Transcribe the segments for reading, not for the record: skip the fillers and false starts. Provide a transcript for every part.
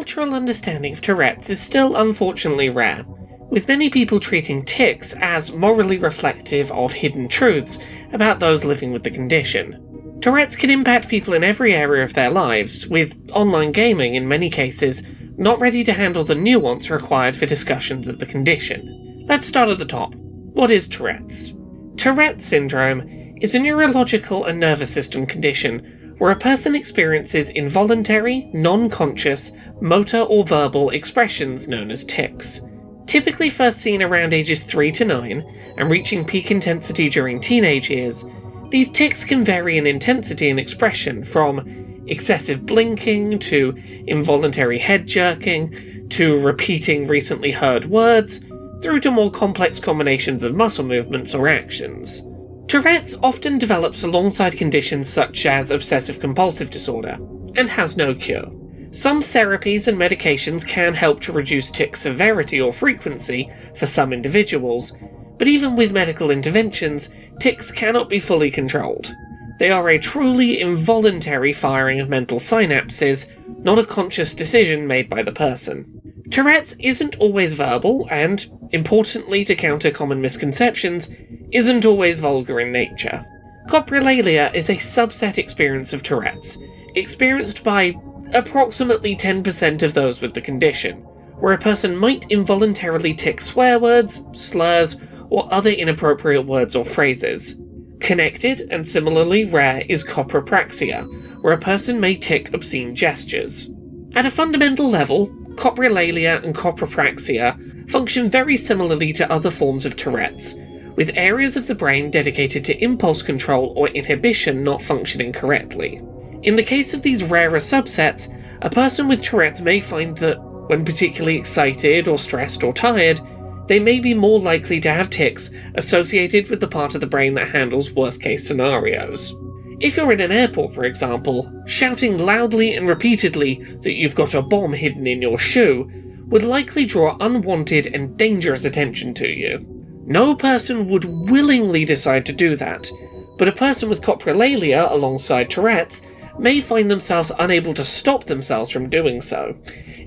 cultural understanding of Tourette's is still unfortunately rare, with many people treating tics as morally reflective of hidden truths about those living with the condition. Tourette's can impact people in every area of their lives, with online gaming in many cases not ready to handle the nuance required for discussions of the condition. Let's start at the top. What is Tourette's? Tourette syndrome is a neurological and nervous system condition where a person experiences involuntary, non-conscious, motor or verbal expressions known as tics. Typically first seen around ages 3 to 9 and reaching peak intensity during teenage years, these tics can vary in intensity and expression from excessive blinking to involuntary head jerking to repeating recently heard words through to more complex combinations of muscle movements or actions. Tourette's often develops alongside conditions such as obsessive-compulsive disorder, and has no cure. Some therapies and medications can help to reduce tic severity or frequency for some individuals, but even with medical interventions, tics cannot be fully controlled. They are a truly involuntary firing of mental synapses, not a conscious decision made by the person. Tourette's isn't always verbal, and, importantly to counter common misconceptions, isn't always vulgar in nature. Coprolalia is a subset experience of Tourette's, experienced by approximately 10% of those with the condition, where a person might involuntarily tic swear words, slurs, or other inappropriate words or phrases. Connected, and similarly rare, is copropraxia, where a person may tic obscene gestures. At a fundamental level, coprolalia and copropraxia function very similarly to other forms of Tourette's, with areas of the brain dedicated to impulse control or inhibition not functioning correctly. In the case of these rarer subsets, a person with Tourette's may find that, when particularly excited or stressed or tired, they may be more likely to have tics associated with the part of the brain that handles worst-case scenarios. If you're in an airport, for example, shouting loudly and repeatedly that you've got a bomb hidden in your shoe would likely draw unwanted and dangerous attention to you. No person would willingly decide to do that, but a person with coprolalia alongside Tourette's may find themselves unable to stop themselves from doing so,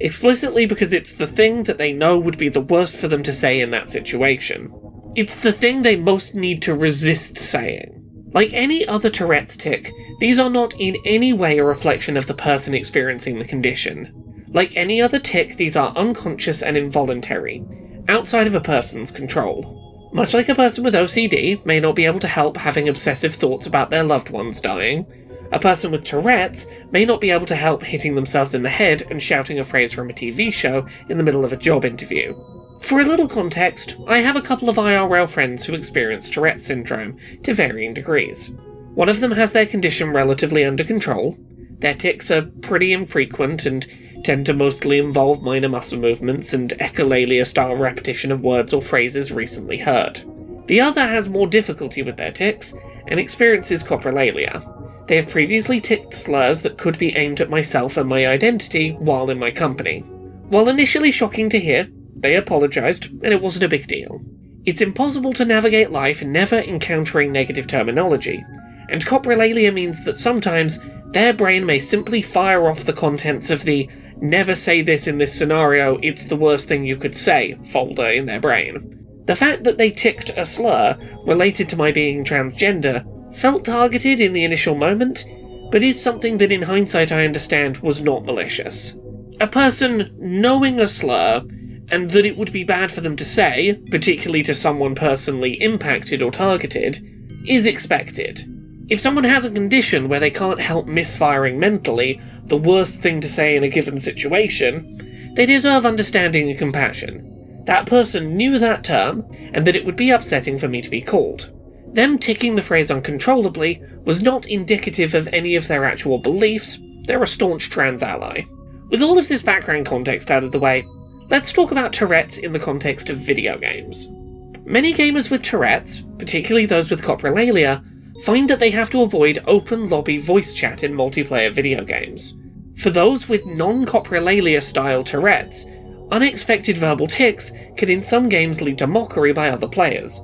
explicitly because it's the thing that they know would be the worst for them to say in that situation. It's the thing they most need to resist saying. Like any other Tourette's tic, these are not in any way a reflection of the person experiencing the condition. Like any other tic, these are unconscious and involuntary, outside of a person's control. Much like a person with OCD may not be able to help having obsessive thoughts about their loved ones dying, a person with Tourette's may not be able to help hitting themselves in the head and shouting a phrase from a TV show in the middle of a job interview. For a little context, I have a couple of IRL friends who experience Tourette syndrome to varying degrees. One of them has their condition relatively under control. Their tics are pretty infrequent and tend to mostly involve minor muscle movements and echolalia-style repetition of words or phrases recently heard. The other has more difficulty with their tics and experiences coprolalia. They have previously ticked slurs that could be aimed at myself and my identity while in my company. While initially shocking to hear, they apologised and it wasn't a big deal. It's impossible to navigate life never encountering negative terminology, and coprolalia means that sometimes their brain may simply fire off the contents of the "never say this in this scenario, it's the worst thing you could say" folder in their brain. The fact that they ticked a slur related to my being transgender felt targeted in the initial moment, but is something that in hindsight I understand was not malicious. A person knowing a slur, and that it would be bad for them to say, particularly to someone personally impacted or targeted, is expected. If someone has a condition where they can't help misfiring mentally the worst thing to say in a given situation, they deserve understanding and compassion. That person knew that term, and that it would be upsetting for me to be called. Them ticking the phrase uncontrollably was not indicative of any of their actual beliefs. They're a staunch trans ally. With all of this background context out of the way, let's talk about Tourette's in the context of video games. Many gamers with Tourette's, particularly those with coprolalia, find that they have to avoid open lobby voice chat in multiplayer video games. For those with non-coprolalia style Tourette's, unexpected verbal tics can in some games lead to mockery by other players,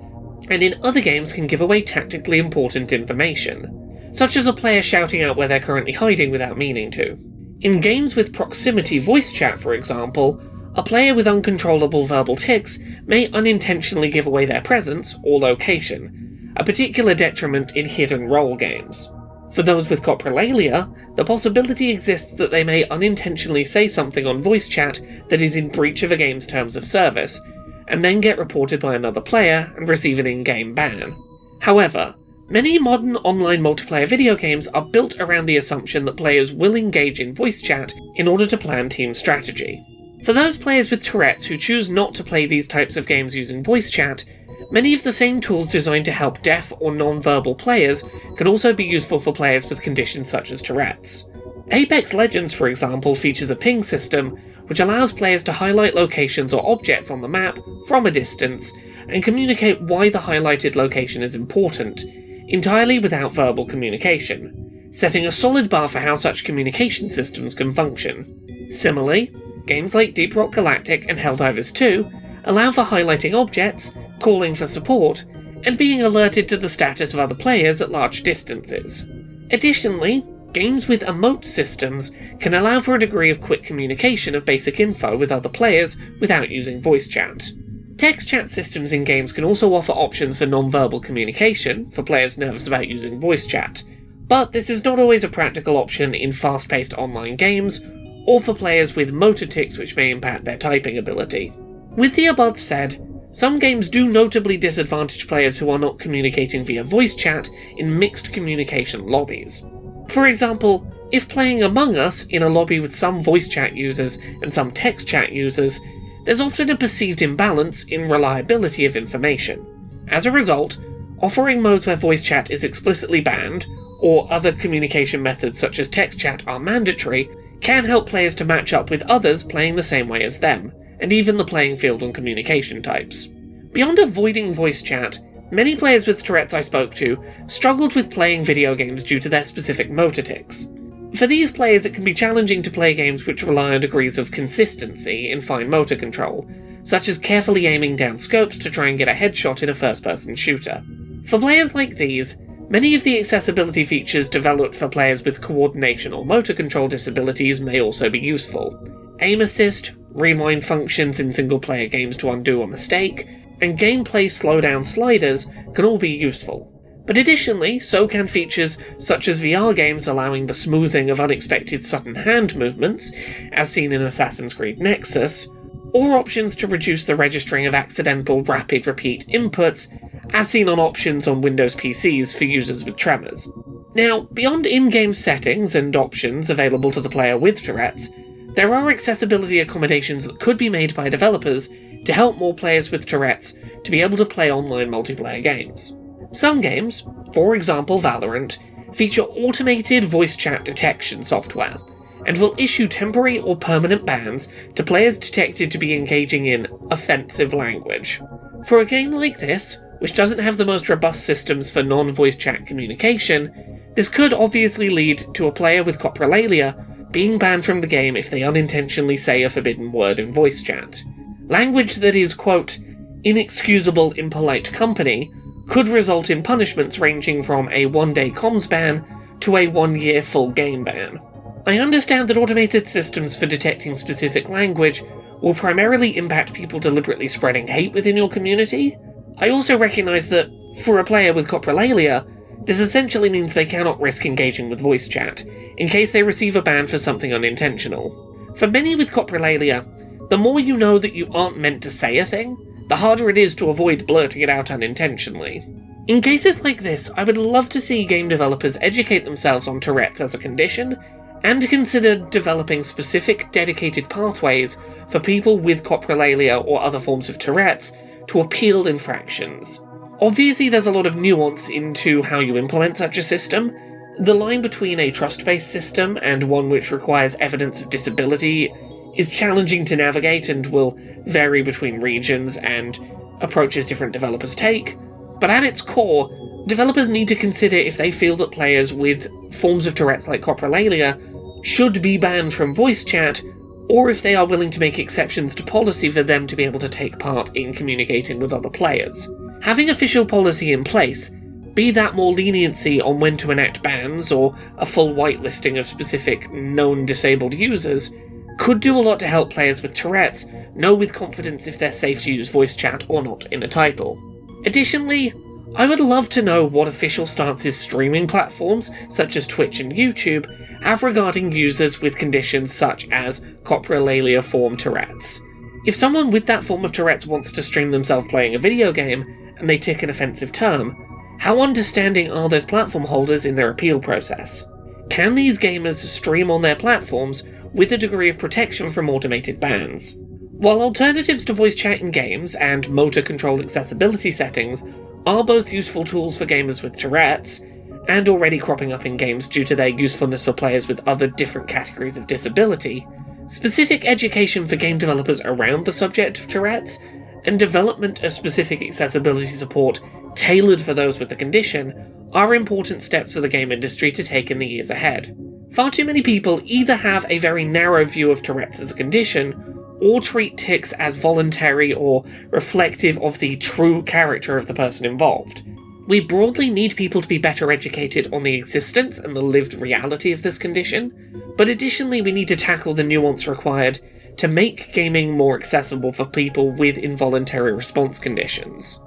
and in other games can give away tactically important information, such as a player shouting out where they're currently hiding without meaning to. In games with proximity voice chat, for example, a player with uncontrollable verbal tics may unintentionally give away their presence or location, a particular detriment in hidden role games. For those with coprolalia, the possibility exists that they may unintentionally say something on voice chat that is in breach of a game's terms of service, and then get reported by another player and receive an in-game ban. However, many modern online multiplayer video games are built around the assumption that players will engage in voice chat in order to plan team strategy. For those players with Tourette's who choose not to play these types of games using voice chat, many of the same tools designed to help deaf or non-verbal players can also be useful for players with conditions such as Tourette's. Apex Legends, for example, features a ping system which allows players to highlight locations or objects on the map from a distance and communicate why the highlighted location is important, entirely without verbal communication, setting a solid bar for how such communication systems can function. Similarly, games like Deep Rock Galactic and Helldivers 2 allow for highlighting objects, calling for support, and being alerted to the status of other players at large distances. Additionally, games with emote systems can allow for a degree of quick communication of basic info with other players without using voice chat. Text chat systems in games can also offer options for non-verbal communication for players nervous about using voice chat, but this is not always a practical option in fast-paced online games, or for players with motor tics which may impact their typing ability. With the above said, some games do notably disadvantage players who are not communicating via voice chat in mixed communication lobbies. For example, if playing Among Us in a lobby with some voice chat users and some text chat users, there's often a perceived imbalance in reliability of information. As a result, offering modes where voice chat is explicitly banned, or other communication methods such as text chat are mandatory, can help players to match up with others playing the same way as them, and even the playing field on communication types. Beyond avoiding voice chat, many players with Tourette's I spoke to struggled with playing video games due to their specific motor tics. For these players, it can be challenging to play games which rely on degrees of consistency in fine motor control, such as carefully aiming down scopes to try and get a headshot in a first-person shooter. For players like these, many of the accessibility features developed for players with coordination or motor control disabilities may also be useful. Aim assist, rewind functions in single-player games to undo a mistake, and gameplay slowdown sliders can all be useful. But additionally, so can features such as VR games allowing the smoothing of unexpected sudden hand movements, as seen in Assassin's Creed Nexus, or options to reduce the registering of accidental rapid repeat inputs, as seen on options on Windows PCs for users with tremors. Now, beyond in-game settings and options available to the player with Tourette's, there are accessibility accommodations that could be made by developers to help more players with Tourette's to be able to play online multiplayer games. Some games, for example Valorant, feature automated voice chat detection software, and will issue temporary or permanent bans to players detected to be engaging in offensive language. For a game like this, which doesn't have the most robust systems for non-voice chat communication, this could obviously lead to a player with coprolalia being banned from the game if they unintentionally say a forbidden word in voice chat. Language that is, quote, inexcusable in polite company could result in punishments ranging from a one-day comms ban to a 1-year full game ban. I understand that automated systems for detecting specific language will primarily impact people deliberately spreading hate within your community. I also recognise that, for a player with coprolalia, this essentially means they cannot risk engaging with voice chat, in case they receive a ban for something unintentional. For many with coprolalia, the more you know that you aren't meant to say a thing, the harder it is to avoid blurting it out unintentionally. In cases like this, I would love to see game developers educate themselves on Tourette's as a condition, and consider developing specific dedicated pathways for people with coprolalia or other forms of Tourette's to appeal infractions. Obviously, there's a lot of nuance into how you implement such a system. The line between a trust-based system and one which requires evidence of disability is challenging to navigate and will vary between regions and approaches different developers take, but at its core, developers need to consider if they feel that players with forms of Tourette's like coprolalia should be banned from voice chat, or if they are willing to make exceptions to policy for them to be able to take part in communicating with other players. Having official policy in place Be that more leniency on when to enact bans or a full whitelisting of specific known disabled users, could do a lot to help players with Tourette's know with confidence if they're safe to use voice chat or not in a title. Additionally, I would love to know what official stances streaming platforms, such as Twitch and YouTube, have regarding users with conditions such as coprolalia form Tourette's. If someone with that form of Tourette's wants to stream themselves playing a video game, and they tick an offensive term, how understanding are those platform holders in their appeal process? Can these gamers stream on their platforms with a degree of protection from automated bans? While alternatives to voice chat in games and motor control accessibility settings are both useful tools for gamers with Tourette's, and already cropping up in games due to their usefulness for players with other different categories of disability, specific education for game developers around the subject of Tourette's, and development of specific accessibility support tailored for those with the condition, are important steps for the game industry to take in the years ahead. Far too many people either have a very narrow view of Tourette's as a condition, or treat tics as voluntary or reflective of the true character of the person involved. We broadly need people to be better educated on the existence and the lived reality of this condition, but additionally we need to tackle the nuance required to make gaming more accessible for people with involuntary response conditions.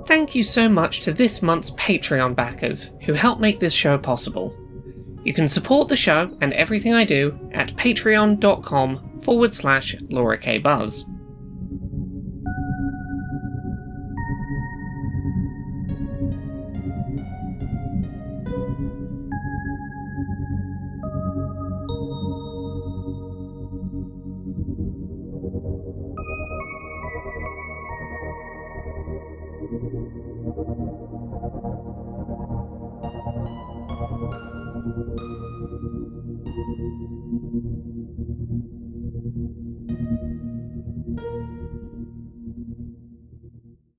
Thank you so much to this month's Patreon backers who help make this show possible. You can support the show and everything I do at patreon.com/Laura K. Buzz.